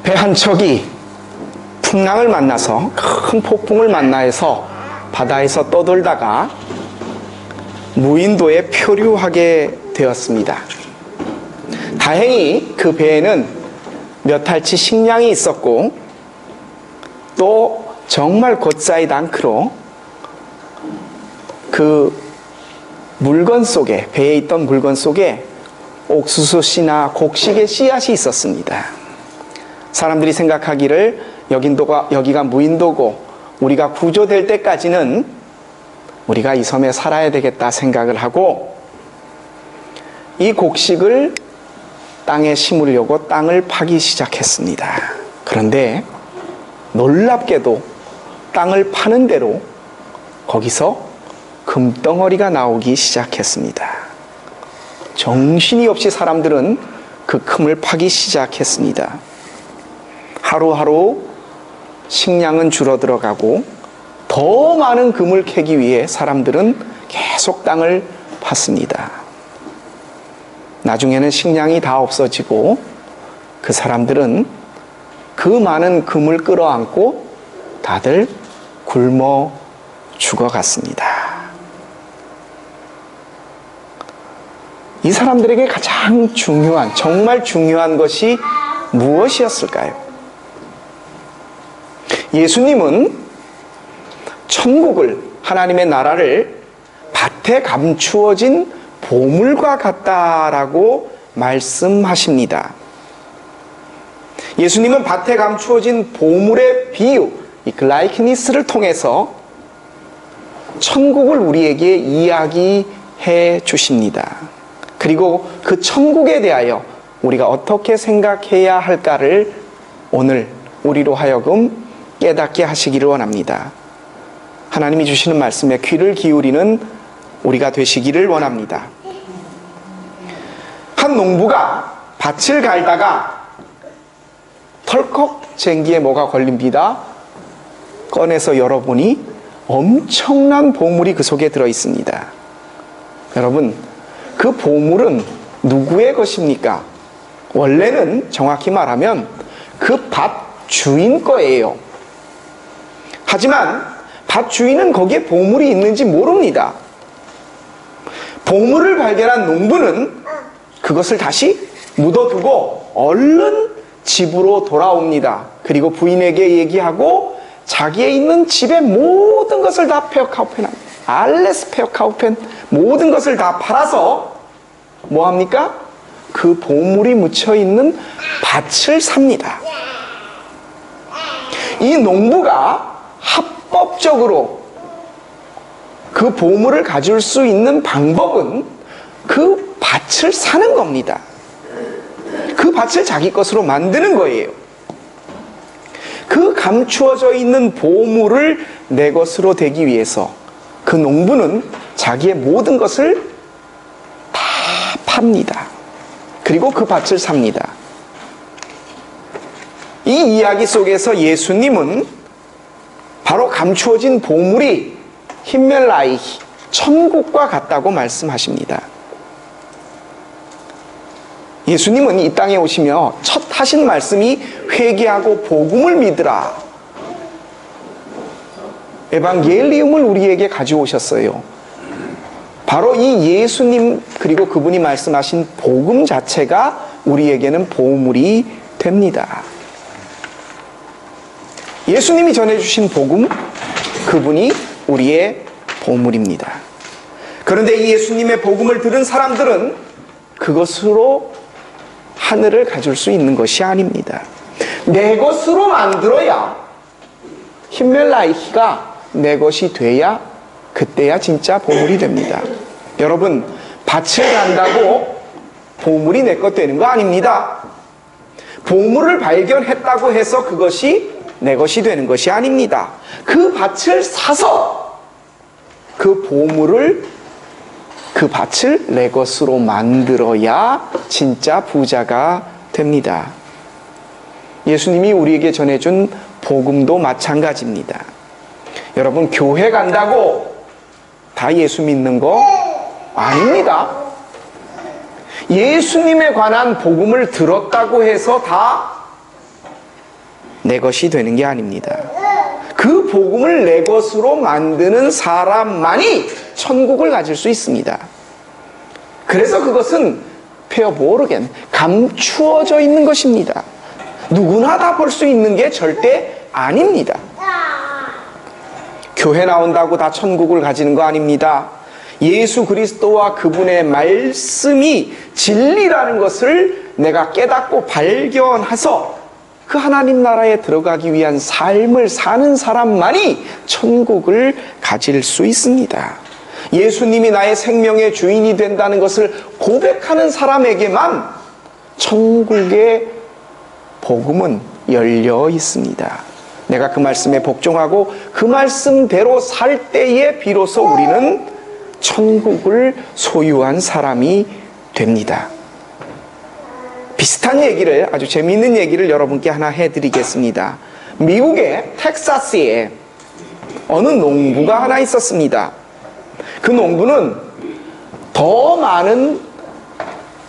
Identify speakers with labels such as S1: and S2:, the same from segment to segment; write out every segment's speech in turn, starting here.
S1: 배 한 척이 풍랑을 만나서 큰 폭풍을 만나서 바다에서 떠돌다가 무인도에 표류하게 되었습니다. 다행히 그 배에는 몇 알치 식량이 있었고 또 정말 곧사이 낭크로 그 물건 속에, 배에 있던 물건 속에 옥수수씨나 곡식의 씨앗이 있었습니다. 사람들이 생각하기를 여기가 무인도고 우리가 구조될 때까지는 우리가 이 섬에 살아야 되겠다 생각을 하고 이 곡식을 땅에 심으려고 땅을 파기 시작했습니다. 그런데 놀랍게도 땅을 파는 대로 거기서 금덩어리가 나오기 시작했습니다. 정신이 없이 사람들은 그 금을 파기 시작했습니다. 하루하루 식량은 줄어들어가고 더 많은 금을 캐기 위해 사람들은 계속 땅을 팠습니다. 나중에는 식량이 다 없어지고 그 사람들은 그 많은 금을 끌어안고 다들 굶어 죽어갔습니다. 이 사람들에게 가장 중요한, 정말 중요한 것이 무엇이었을까요? 예수님은 천국을, 하나님의 나라를 밭에 감추어진 보물과 같다라고 말씀하십니다. 예수님은 밭에 감추어진 보물의 비유, 이 글라이키니스를 통해서 천국을 우리에게 이야기해 주십니다. 그리고 그 천국에 대하여 우리가 어떻게 생각해야 할까를 오늘 우리로 하여금 깨닫게 하시기를 원합니다. 하나님이 주시는 말씀에 귀를 기울이는 우리가 되시기를 원합니다. 한 농부가 밭을 갈다가 털컥 쟁기에 뭐가 걸립니다. 꺼내서 열어보니 엄청난 보물이 그 속에 들어 있습니다. 여러분, 그 보물은 누구의 것입니까? 원래는 정확히 말하면 그 밭 주인 거예요. 하지만 밭 주인은 거기에 보물이 있는지 모릅니다. 보물을 발견한 농부는 그것을 다시 묻어두고 얼른 집으로 돌아옵니다. 그리고 부인에게 얘기하고 자기의 있는 집의 모든 것을 다 페어카우펜합니다. 알레스 페어카우펜 모든 것을 다 팔아서 뭐합니까? 그 보물이 묻혀있는 밭을 삽니다. 이 농부가 합법적으로 그 보물을 가질 수 있는 방법은 그 밭을 사는 겁니다. 그 밭을 자기 것으로 만드는 거예요. 그 감추어져 있는 보물을 내 것으로 되기 위해서 그 농부는 자기의 모든 것을 다 팝니다. 그리고 그 밭을 삽니다. 이 이야기 속에서 예수님은 바로 감추어진 보물이 힘멜라이, 천국과 같다고 말씀하십니다. 예수님은 이 땅에 오시며 첫 하신 말씀이 회개하고 복음을 믿으라. 에반겔리움을 우리에게 가져오셨어요. 바로 이 예수님 그리고 그분이 말씀하신 복음 자체가 우리에게는 보물이 됩니다. 예수님이 전해주신 복음, 그분이 우리의 보물입니다. 그런데 이 예수님의 복음을 들은 사람들은 그것으로 하늘을 가질 수 있는 것이 아닙니다. 내 것으로 만들어야, 힘멜라이히가 내 것이 돼야 그때야 진짜 보물이 됩니다. 여러분, 밭을 간다고 보물이 내 것 되는 거 아닙니다. 보물을 발견했다고 해서 그것이 내 것이 되는 것이 아닙니다. 그 밭을 사서 그 보물을, 그 밭을 내 것으로 만들어야 진짜 부자가 됩니다. 예수님이 우리에게 전해준 복음도 마찬가지입니다. 여러분, 교회 간다고 다 예수 믿는 거 아닙니다. 예수님에 관한 복음을 들었다고 해서 다 내 것이 되는 게 아닙니다. 그 복음을 내 것으로 만드는 사람만이 천국을 가질 수 있습니다. 그래서 그것은 페어보르겐, 감추어져 있는 것입니다. 누구나 다 볼 수 있는 게 절대 아닙니다. 교회 나온다고 다 천국을 가지는 거 아닙니다. 예수 그리스도와 그분의 말씀이 진리라는 것을 내가 깨닫고 발견해서 그 하나님 나라에 들어가기 위한 삶을 사는 사람만이 천국을 가질 수 있습니다. 예수님이 나의 생명의 주인이 된다는 것을 고백하는 사람에게만 천국의 복음은 열려 있습니다. 내가 그 말씀에 복종하고 그 말씀대로 살 때에 비로소 우리는 천국을 소유한 사람이 됩니다. 비슷한 얘기를, 아주 재미있는 얘기를 여러분께 하나 해드리겠습니다. 미국의 텍사스에 어느 농부가 하나 있었습니다. 그 농부는 더 많은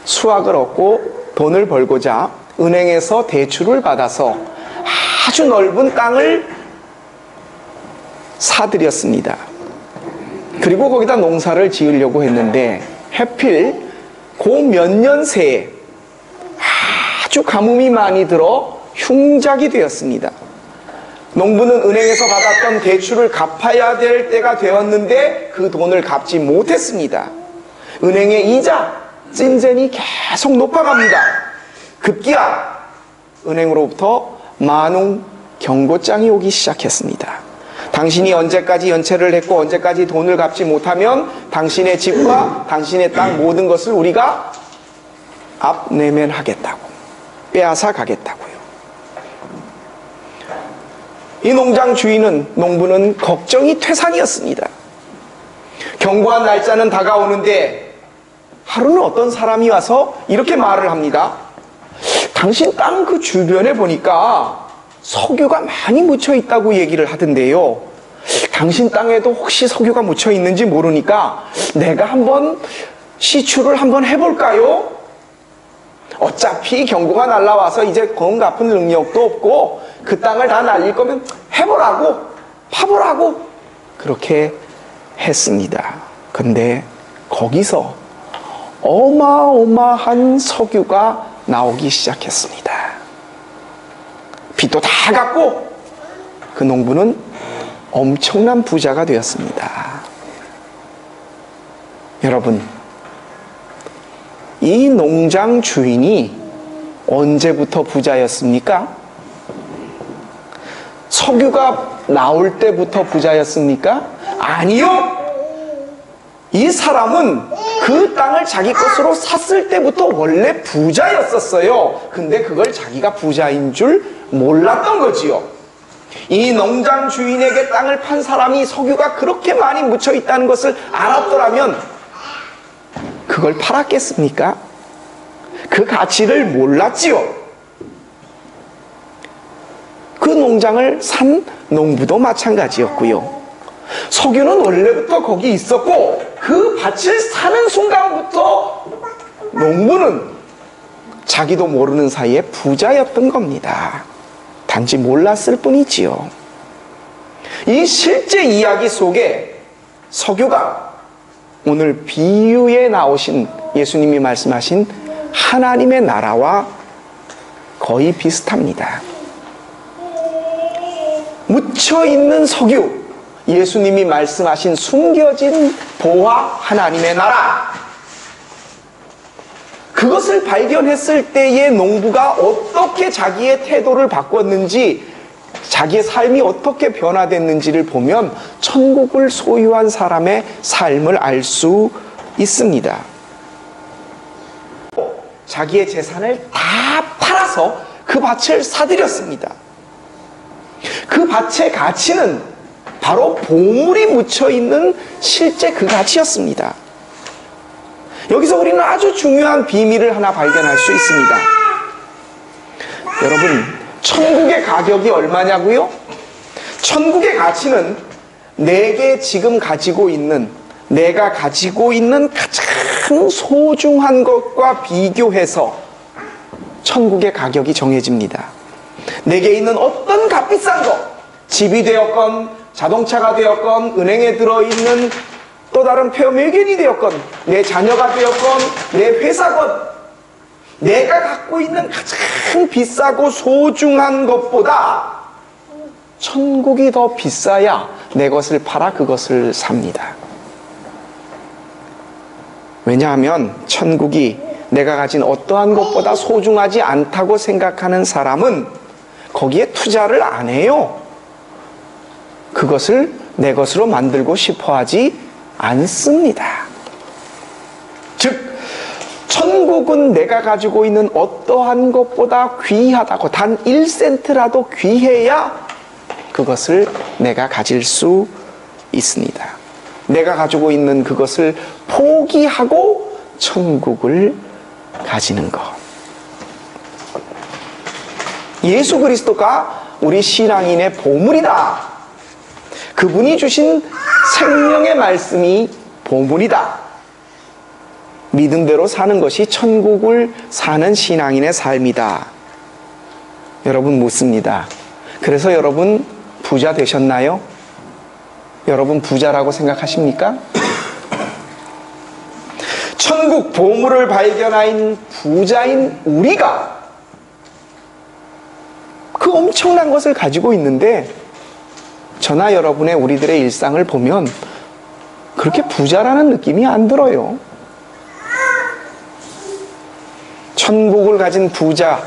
S1: 수확을 얻고 돈을 벌고자 은행에서 대출을 받아서 아주 넓은 땅을 사들였습니다. 그리고 거기다 농사를 지으려고 했는데 해필 그 몇 년 새에 아주 가뭄이 많이 들어 흉작이 되었습니다. 농부는 은행에서 받았던 대출을 갚아야 될 때가 되었는데 그 돈을 갚지 못했습니다. 은행의 이자, 찐젠이 계속 높아갑니다. 급기야 은행으로부터 만웅 경고장이 오기 시작했습니다. 당신이 언제까지 연체를 했고 언제까지 돈을 갚지 못하면 당신의 집과 당신의 땅 모든 것을 우리가 압내면하겠다고, 빼앗아 가겠다고요. 이 농장 주인은, 농부는 걱정이 퇴산이었습니다. 경고한 날짜는 다가오는데 하루는 어떤 사람이 와서 이렇게 말을 합니다. 당신 땅 그 주변에 보니까 석유가 많이 묻혀 있다고 얘기를 하던데요. 당신 땅에도 혹시 석유가 묻혀 있는지 모르니까 내가 한번 시추를 한번 해볼까요? 어차피 경고가 날라와서 이제 건 갚을 능력도 없고 그 땅을 다 날릴 거면 해보라고, 파보라고 그렇게 했습니다. 근데 거기서 어마어마한 석유가 나오기 시작했습니다. 빚도 다 갚고 그 농부는 엄청난 부자가 되었습니다. 여러분, 이 농장 주인이 언제부터 부자였습니까? 석유가 나올 때부터 부자였습니까? 아니요! 이 사람은 그 땅을 자기 것으로 샀을 때부터 원래 부자였었어요. 근데 그걸 자기가 부자인 줄 몰랐던 거지요. 이 농장 주인에게 땅을 판 사람이 석유가 그렇게 많이 묻혀 있다는 것을 알았더라면 그걸 팔았겠습니까? 그 가치를 몰랐지요. 그 농장을 산 농부도 마찬가지였고요. 석유는 원래부터 거기 있었고 그 밭을 사는 순간부터 농부는 자기도 모르는 사이에 부자였던 겁니다. 단지 몰랐을 뿐이지요. 이 실제 이야기 속에 석유가 오늘 비유에 나오신 예수님이 말씀하신 하나님의 나라와 거의 비슷합니다. 묻혀있는 석유, 예수님이 말씀하신 숨겨진 보화 하나님의 나라, 그것을 발견했을 때의 농부가 어떻게 자기의 태도를 바꿨는지, 자기의 삶이 어떻게 변화됐는지를 보면 천국을 소유한 사람의 삶을 알 수 있습니다. 자기의 재산을 다 팔아서 그 밭을 사들였습니다. 그 밭의 가치는 바로 보물이 묻혀있는 실제 그 가치였습니다. 여기서 우리는 아주 중요한 비밀을 하나 발견할 수 있습니다. 여러분, 천국의 가격이 얼마냐고요? 천국의 가치는 내게 지금 가지고 있는, 내가 가지고 있는 가장 소중한 것과 비교해서 천국의 가격이 정해집니다. 내게 있는 어떤 값비싼 것, 집이 되었건 자동차가 되었건 은행에 들어있는 또 다른 폐업물건이 되었건 내 자녀가 되었건 내 회사건, 내가 갖고 있는 가장 비싸고 소중한 것보다 천국이 더 비싸야 내 것을 팔아 그것을 삽니다. 왜냐하면 천국이 내가 가진 어떠한 것보다 소중하지 않다고 생각하는 사람은 거기에 투자를 안 해요. 그것을 내 것으로 만들고 싶어 하지 않습니다. 즉, 천국은 내가 가지고 있는 어떠한 것보다 귀하다고, 단 1센트라도 귀해야 그것을 내가 가질 수 있습니다. 내가 가지고 있는 그것을 포기하고 천국을 가지는 것. 예수 그리스도가 우리 신앙인의 보물이다. 그분이 주신 생명의 말씀이 보물이다. 믿음대로 사는 것이 천국을 사는 신앙인의 삶이다. 여러분 묻습니다. 그래서 여러분 부자 되셨나요? 여러분 부자라고 생각하십니까? 천국 보물을 발견한 부자인 우리가 그 엄청난 것을 가지고 있는데 저나 여러분의 우리들의 일상을 보면 그렇게 부자라는 느낌이 안 들어요. 천국을 가진 부자,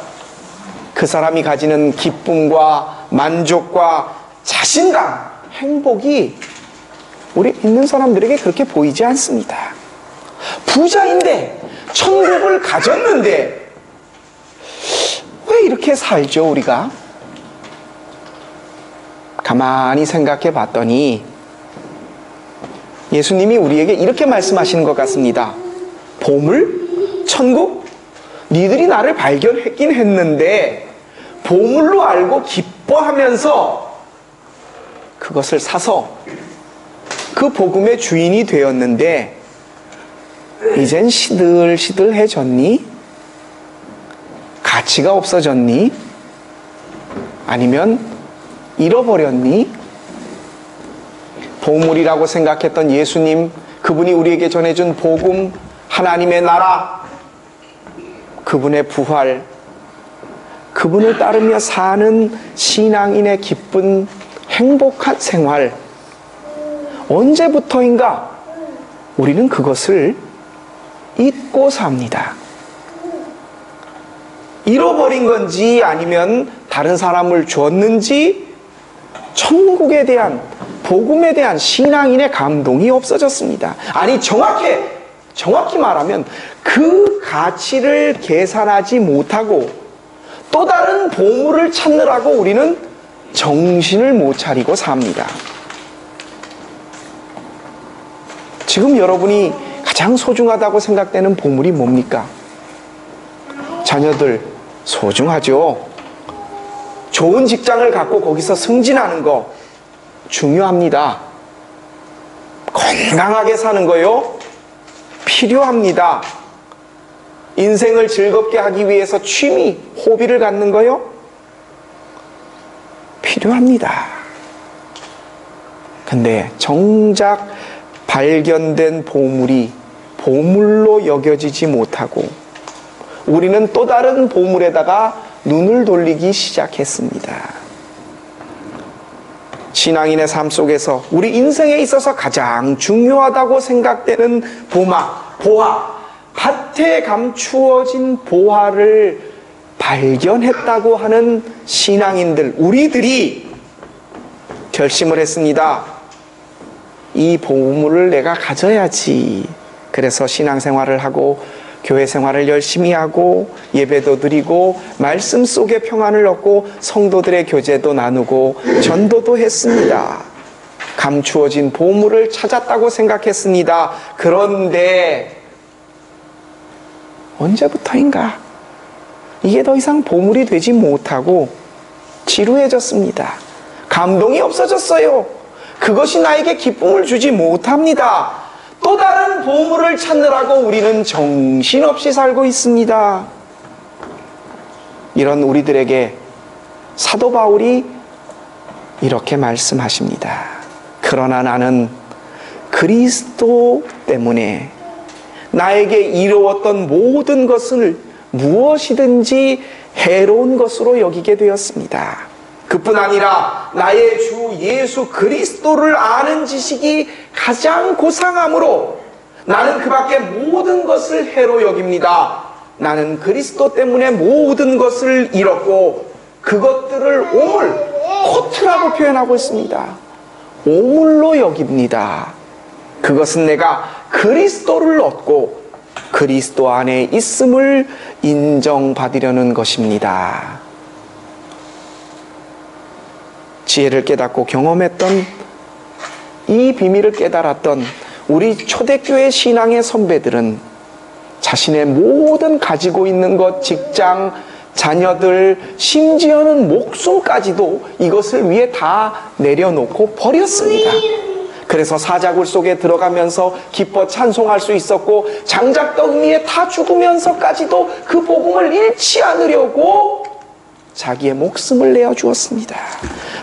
S1: 그 사람이 가지는 기쁨과 만족과 자신감, 행복이 우리 있는 사람들에게 그렇게 보이지 않습니다. 부자인데 천국을 가졌는데 왜 이렇게 살죠, 우리가? 가만히 생각해 봤더니 예수님이 우리에게 이렇게 말씀하시는 것 같습니다. 보물? 천국? 니들이 나를 발견했긴 했는데 보물로 알고 기뻐하면서 그것을 사서 그 복음의 주인이 되었는데 이젠 시들시들해졌니? 가치가 없어졌니? 아니면 잃어버렸니? 보물이라고 생각했던 예수님, 그분이 우리에게 전해준 복음, 하나님의 나라, 그분의 부활, 그분을 따르며 사는 신앙인의 기쁜 행복한 생활, 언제부터인가 우리는 그것을 잊고 삽니다. 잃어버린 건지 아니면 다른 사람을 줬는지 천국에 대한, 복음에 대한 신앙인의 감동이 없어졌습니다. 아니 정확히 말하면 그 가치를 계산하지 못하고 또 다른 보물을 찾느라고 우리는 정신을 못 차리고 삽니다. 지금 여러분이 가장 소중하다고 생각되는 보물이 뭡니까? 자녀들 소중하죠. 좋은 직장을 갖고 거기서 승진하는 거 중요합니다. 건강하게 사는 거요 필요합니다. 인생을 즐겁게 하기 위해서 취미, 호비를 갖는 거요 필요합니다. 근데 정작 발견된 보물이 보물로 여겨지지 못하고 우리는 또 다른 보물에다가 눈을 돌리기 시작했습니다. 신앙인의 삶 속에서 우리 인생에 있어서 가장 중요하다고 생각되는 보화, 밭에 감추어진 보화를 발견했다고 하는 신앙인들, 우리들이 결심을 했습니다. 이 보물을 내가 가져야지. 그래서 신앙생활을 하고 교회 생활을 열심히 하고 예배도 드리고 말씀 속에 평안을 얻고 성도들의 교제도 나누고 전도도 했습니다. 감추어진 보물을 찾았다고 생각했습니다. 그런데 언제부터인가 이게 더 이상 보물이 되지 못하고 지루해졌습니다. 감동이 없어졌어요. 그것이 나에게 기쁨을 주지 못합니다. 또 다른 보물을 찾느라고 우리는 정신없이 살고 있습니다. 이런 우리들에게 사도 바울이 이렇게 말씀하십니다. 그러나 나는 그리스도 때문에 나에게 이루었던 모든 것을 무엇이든지 해로운 것으로 여기게 되었습니다. 그뿐 아니라 나의 주 예수 그리스도를 아는 지식이 가장 고상함으로 나는 그 밖에 모든 것을 해로 여깁니다. 나는 그리스도 때문에 모든 것을 잃었고 그것들을 오물, 코트라고 표현하고 있습니다. 오물로 여깁니다. 그것은 내가 그리스도를 얻고 그리스도 안에 있음을 인정받으려는 것입니다. 지혜를 깨닫고 경험했던 이 비밀을 깨달았던 우리 초대교회 신앙의 선배들은 자신의 모든 가지고 있는 것, 직장, 자녀들, 심지어는 목숨까지도 이것을 위해 다 내려놓고 버렸습니다. 그래서 사자굴 속에 들어가면서 기뻐 찬송할 수 있었고 장작더미에 타 죽으면서까지도 그 복음을 잃지 않으려고 자기의 목숨을 내어주었습니다.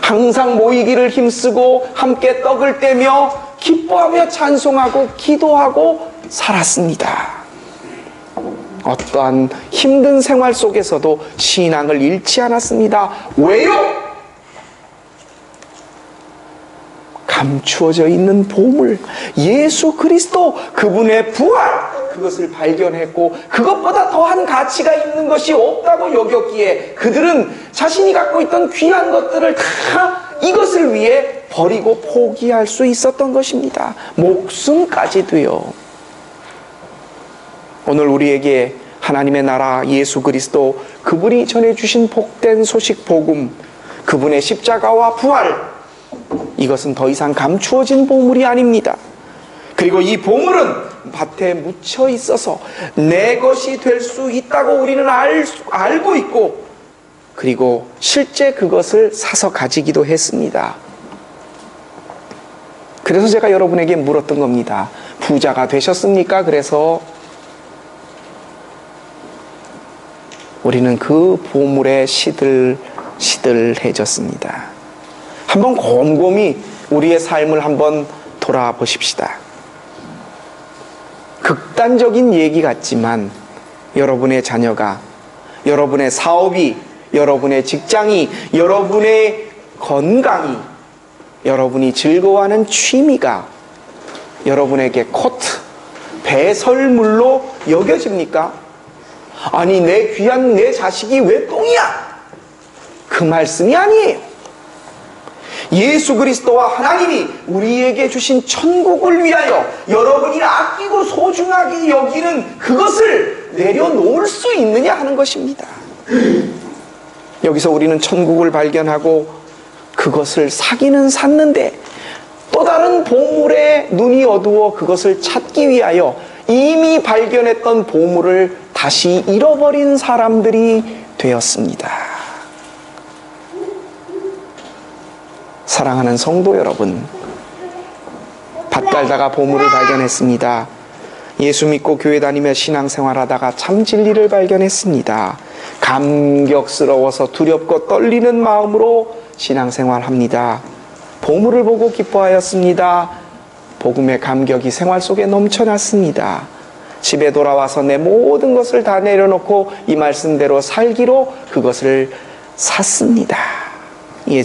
S1: 항상 모이기를 힘쓰고 함께 떡을 떼며 기뻐하며 찬송하고 기도하고 살았습니다. 어떠한 힘든 생활 속에서도 신앙을 잃지 않았습니다. 왜요? 감추어져 있는 보물, 예수 그리스도, 그분의 부활, 그것을 발견했고 그것보다 더한 가치가 있는 것이 없다고 여겼기에 그들은 자신이 갖고 있던 귀한 것들을 다 이것을 위해 버리고 포기할 수 있었던 것입니다. 목숨까지도요. 오늘 우리에게 하나님의 나라 예수 그리스도, 그분이 전해주신 복된 소식 복음, 그분의 십자가와 부활, 이것은 더 이상 감추어진 보물이 아닙니다. 그리고 이 보물은 밭에 묻혀 있어서 내 것이 될 수 있다고 우리는 알고 있고, 그리고 실제 그것을 사서 가지기도 했습니다. 그래서 제가 여러분에게 물었던 겁니다. 부자가 되셨습니까? 그래서 우리는 그 보물에 시들해졌습니다. 한번 곰곰이 우리의 삶을 한번 돌아보십시다. 극단적인 얘기 같지만 여러분의 자녀가, 여러분의 사업이, 여러분의 직장이, 여러분의 건강이, 여러분이 즐거워하는 취미가 여러분에게 코트, 배설물로 여겨집니까? 아니 내 귀한 내 자식이 왜 똥이야? 그 말씀이 아니에요. 예수 그리스도와 하나님이 우리에게 주신 천국을 위하여 여러분이 아끼고 소중하게 여기는 그것을 내려놓을 수 있느냐 하는 것입니다. 여기서 우리는 천국을 발견하고 그것을 사기는 샀는데 또 다른 보물에 눈이 어두워 그것을 찾기 위하여 이미 발견했던 보물을 다시 잃어버린 사람들이 되었습니다. 사랑하는 성도 여러분, 밭 갈다가 보물을 발견했습니다. 예수 믿고 교회 다니며 신앙생활하다가 참 진리를 발견했습니다. 감격스러워서 두렵고 떨리는 마음으로 신앙생활합니다. 보물을 보고 기뻐하였습니다. 복음의 감격이 생활 속에 넘쳐났습니다. 집에 돌아와서 내 모든 것을 다 내려놓고 이 말씀대로 살기로 그것을 샀습니다. 예.